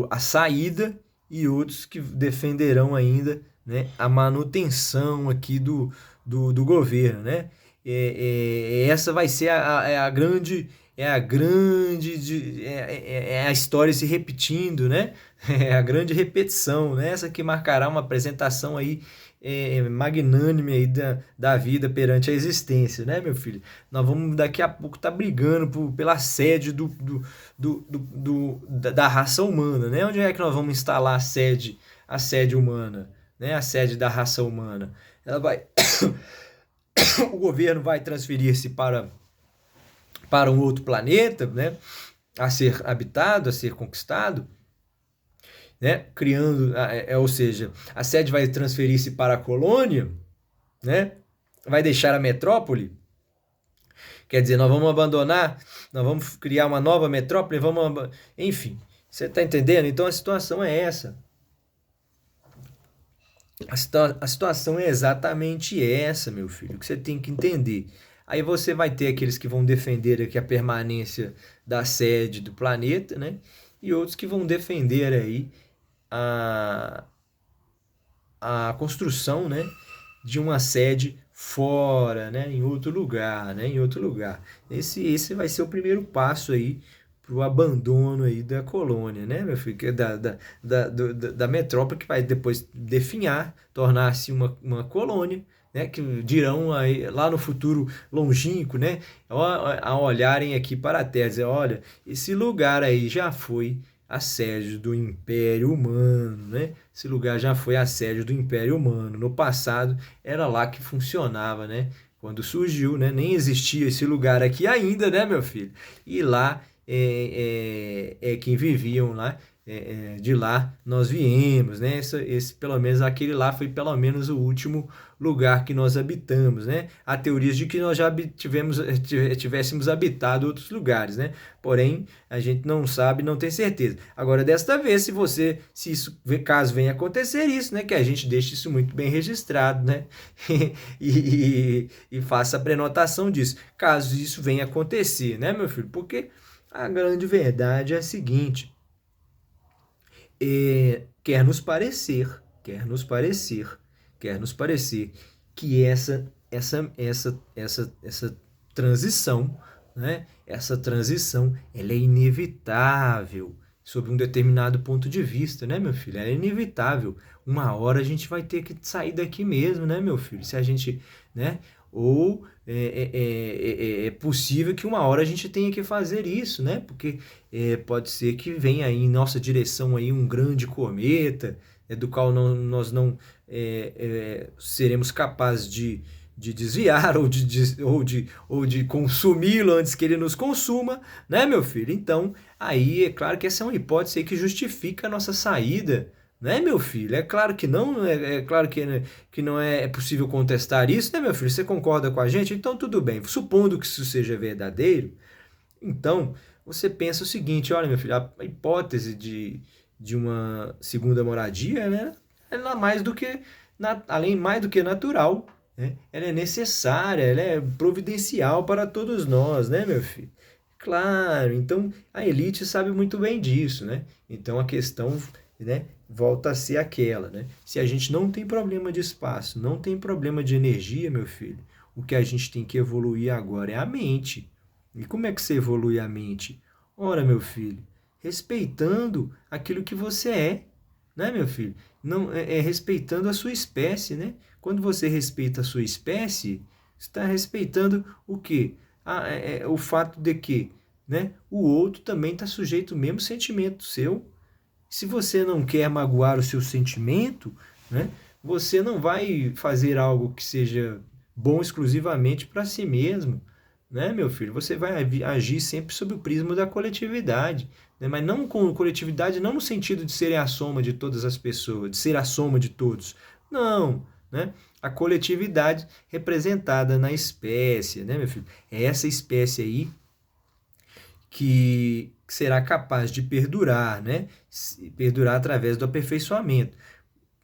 a saída e outros que defenderão ainda, né, a manutenção aqui do governo, né? Essa vai ser a história se repetindo, né? É a grande repetição, né? Essa que marcará uma apresentação aí magnânime aí da vida perante a existência, né, meu filho? Nós vamos daqui a pouco estar brigando pela sede da raça humana, né? Onde é que nós vamos instalar a sede humana, né? A sede da raça humana. Ela vai, o governo vai transferir-se para um outro planeta, né? A ser habitado, a ser conquistado, né? Criando, ou seja, a sede vai transferir-se para a colônia, né? Vai deixar a metrópole. Quer dizer, nós vamos abandonar, nós vamos criar uma nova metrópole, enfim, você está entendendo? Então a situação é essa. A situação é exatamente essa, meu filho, que você tem que entender. Aí você vai ter aqueles que vão defender aqui a permanência da sede do planeta, né? E outros que vão defender aí a, a construção, né, de uma sede fora, né, em outro lugar, né, em outro lugar. Esse vai ser o primeiro passo aí para o abandono aí da colônia, né, meu filho, que é da metrópole, que vai depois definhar, tornar-se uma colônia, né, que dirão aí, lá no futuro longínquo, né, a olharem aqui para a Terra, dizer, olha, esse lugar aí já foi a sede do Império Humano, né? Esse lugar já foi a sede do Império Humano. No passado era lá que funcionava, né? Quando surgiu, né? Nem existia esse lugar aqui ainda, né, meu filho? E lá quem viviam lá, de lá nós viemos, né? Pelo menos aquele lá foi pelo menos o último lugar que nós habitamos, né? Há teorias de que nós já tivéssemos habitado outros lugares, né? Porém, a gente não sabe, não tem certeza. Agora, desta vez, se isso, caso venha acontecer isso, né? Que a gente deixe isso muito bem registrado, né? e faça a prenotação disso. Caso isso venha acontecer, né, meu filho? Porque a grande verdade é a seguinte: quer nos parecer, quer nos parecer, quer nos parecer que essa transição, né? Essa transição, ela é inevitável sob um determinado ponto de vista, né, meu filho? Ela é inevitável. Uma hora a gente vai ter que sair daqui mesmo, né, meu filho? Se a gente, né? Ou é possível que uma hora a gente tenha que fazer isso, né? Porque pode ser que venha aí em nossa direção aí um grande cometa, do qual nós não seremos capazes de desviar ou de consumi-lo antes que ele nos consuma, né, meu filho? Então, aí é claro que essa é uma hipótese aí que justifica a nossa saída, né, meu filho? É claro que não, é claro que não é possível contestar isso, né, meu filho? Você concorda com a gente? Então, tudo bem. Supondo que isso seja verdadeiro, então você pensa o seguinte: olha, meu filho, a hipótese de uma segunda moradia, né, ela é mais do que natural, né? Ela é necessária, ela é providencial para todos nós, né, meu filho? Claro, então a elite sabe muito bem disso, né? Então a questão, né, volta a ser aquela, né? Se a gente não tem problema de espaço, não tem problema de energia, meu filho, o que a gente tem que evoluir agora é a mente. E como é que você evolui a mente? Ora, meu filho, respeitando aquilo que você é, né, meu filho? Não respeitando a sua espécie, né? Quando você respeita a sua espécie, está respeitando o quê? O fato de que, né, o outro também está sujeito ao mesmo sentimento seu. Se você não quer magoar o seu sentimento, né, você não vai fazer algo que seja bom exclusivamente para si mesmo, né, meu filho? Você vai agir sempre sob o prisma da coletividade, né? Mas não com coletividade, não no sentido de ser a soma de todas as pessoas, de ser a soma de todos. Não, né? A coletividade representada na espécie, né, meu filho? É essa espécie aí que será capaz de perdurar, né? Perdurar através do aperfeiçoamento.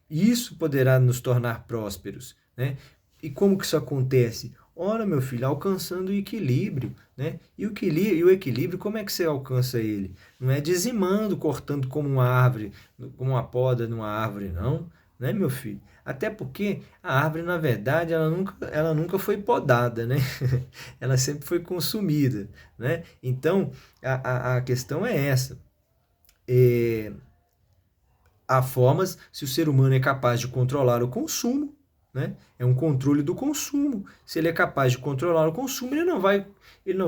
Isso poderá nos tornar prósperos, né? E como que isso acontece? Ora, meu filho, alcançando o equilíbrio, né? E o equilíbrio, como é que você alcança ele? Não é dizimando, cortando como uma árvore, como uma poda numa árvore, não, né, meu filho? Até porque a árvore, na verdade, ela nunca foi podada, né? Ela sempre foi consumida, né? Então, a questão é essa. Há formas, se o ser humano é capaz de controlar o consumo, né? É um controle do consumo. Se ele é capaz de controlar o consumo, ele não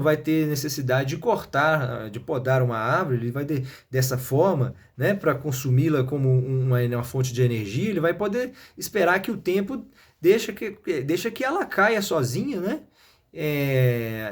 vai ter necessidade de cortar, de podar uma árvore, ele vai dessa forma, né, para consumi-la como uma fonte de energia, ele vai poder esperar que o tempo deixa que ela caia sozinha, né?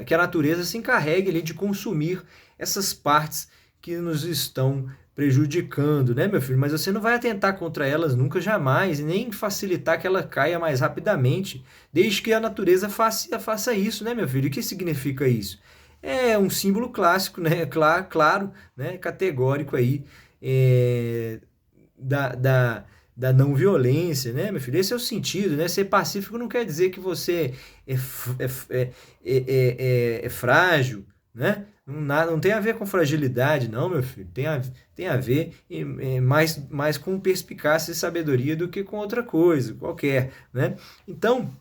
Que a natureza se encarregue ali de consumir essas partes que nos estão prejudicando, né, meu filho? Mas você não vai atentar contra elas nunca, jamais, e nem facilitar que ela caia mais rapidamente, desde que a natureza faça isso, né, meu filho? O que significa isso? É um símbolo clássico, né? Claro, né? Categórico aí, é, da, da, da não violência, né, meu filho? Esse é o sentido, né? Ser pacífico não quer dizer que você é frágil, né? Não tem a ver com fragilidade, não, meu filho. Tem a ver mais com perspicácia e sabedoria do que com outra coisa, qualquer, né? Então,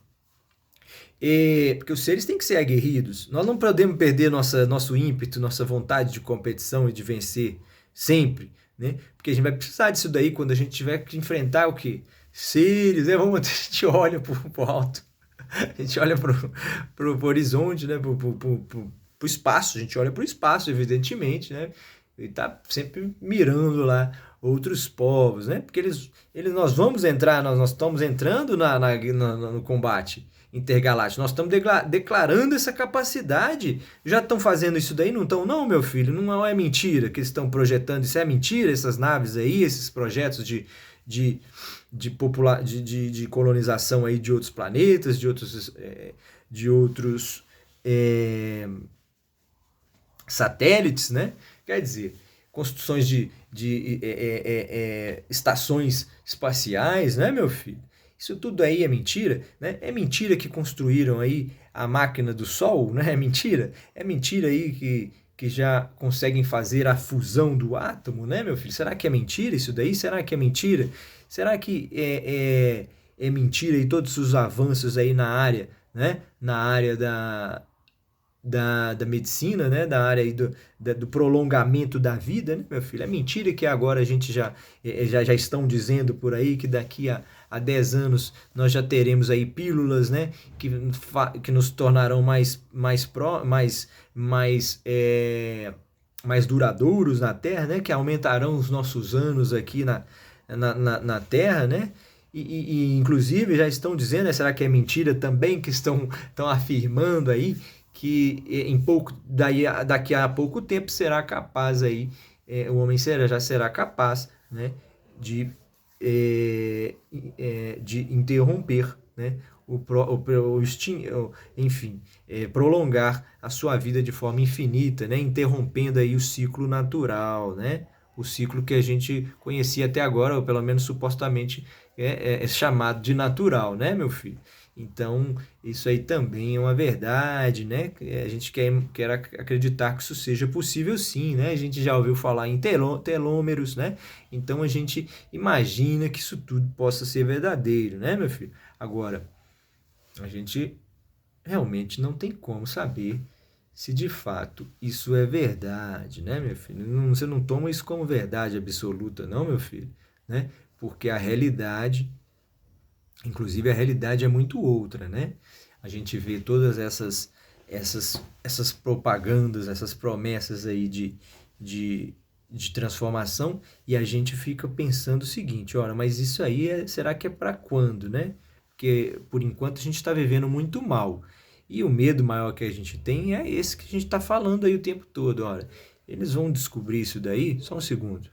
porque os seres têm que ser aguerridos. Nós não podemos perder nosso ímpeto, nossa vontade de competição e de vencer sempre, né? Porque a gente vai precisar disso daí quando a gente tiver que enfrentar o quê? Seres, né? A gente olha pro alto, a gente olha pro horizonte, né? Pro espaço, a gente olha pro espaço, evidentemente, né? E tá sempre mirando lá outros povos, né? Porque nós vamos entrar, nós estamos entrando no combate intergaláctico, nós estamos declarando essa capacidade. Já estão fazendo isso daí? Não estão, não, meu filho? Não é mentira que eles estão projetando, isso é mentira, essas naves aí, esses projetos de colonização aí de outros planetas, de outros satélites, né? Quer dizer, construções de estações espaciais, né, meu filho? Isso tudo aí é mentira, né? É mentira que construíram aí a máquina do Sol, né? É mentira aí que já conseguem fazer a fusão do átomo, né, meu filho? Será que é mentira isso daí? Será que é mentira? Será que é mentira e todos os avanços aí na área, né? Na área da medicina, né? Da área aí do prolongamento da vida, né, meu filho? É mentira que agora a gente já estão dizendo por aí que daqui a 10 anos nós já teremos aí pílulas, né? Que nos tornarão mais duradouros na Terra, né? Que aumentarão os nossos anos aqui na Terra, né? Inclusive já estão dizendo, né, será que é mentira também que estão afirmando aí que daqui a pouco tempo será capaz aí, o homem já será capaz, né, de interromper, né, enfim, prolongar a sua vida de forma infinita, né, interrompendo aí o ciclo natural, né, o ciclo que a gente conhecia até agora, ou pelo menos supostamente é chamado de natural, né, meu filho? Então, isso aí também é uma verdade, né? A gente quer acreditar que isso seja possível sim, né? A gente já ouviu falar em telômeros, né? Então, a gente imagina que isso tudo possa ser verdadeiro, né, meu filho? Agora, a gente realmente não tem como saber se de fato isso é verdade, né, meu filho? Você não toma isso como verdade absoluta, não, meu filho, né? Porque a realidade... Inclusive, a realidade é muito outra, né? A gente vê todas essas propagandas, essas promessas aí de transformação e a gente fica pensando o seguinte, ora, mas isso aí será que é para quando, né? Porque, por enquanto, a gente está vivendo muito mal. E o medo maior que a gente tem é esse que a gente está falando aí o tempo todo, ora. Eles vão descobrir isso daí? Só um segundo.